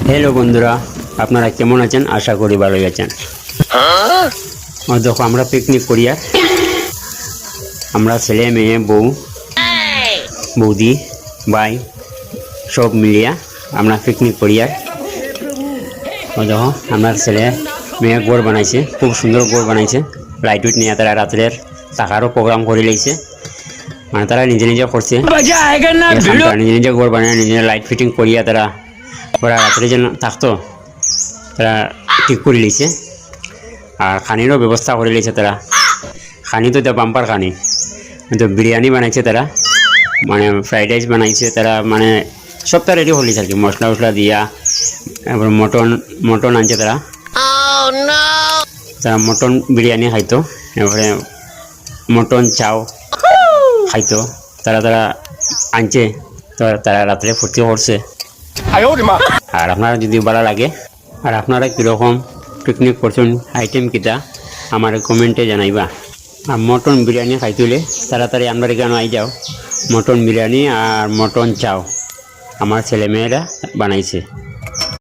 Hello বন্ধুরা, আপনারা কেমন আছেন? আশা করি ভালোই আছেন। দেখো আমরা পিকনিক করি আর আমরা ছেলে মেয়ে বউ বৌদি ভাই সব মিলিয়া আমরা পিকনিক করি আর দেখো আমরা ছেলে মেয়ে গোড় বানাইছে, খুব সুন্দর গোড় বানাইছে। লাইট উইট নিয়ে তারা রাত্রের থাকারও প্রোগ্রাম করে লাইছে, মানে তারা নিজে নিজে করছে। নিজে নিজে গোড় বানিয়ে নিজে লাইট ফিটিং করিয়া তারা ওরা রাত্রে যেন থাকতো তারা ঠিক করে লিছে। আর খানিরও ব্যবস্থা করে লিছে তারা। খানি তো বাম্পার খানি, তো বিরিয়ানি বানাইছে তারা, মানে ফ্রাইড রাইস বানাইছে তারা, মানে সবটা রেডি হয়ে লিছে আর কি, মশলা টশলা দিয়া। এবার মটন আনছে তারা, তারা মটন বিরিয়ানি খাইতো, এবারে মটন চাও খাইতো তারা আনছে। তো তারা রাত্রে ফুর্তি করছে। আর আপনারা যদি ভালো লাগে আর আপনারা কীরকম পিকনিক করছেন আইটেম কিটা আমার কমেন্টে জানাইবা। আর মটন বিরিয়ানি খাইতে হলে তাড়াতাড়ি আমরা এখানে আই যাও। মটন বিরিয়ানি আর মটন চাও আমার ছেলেমেয়েরা বানাইছে।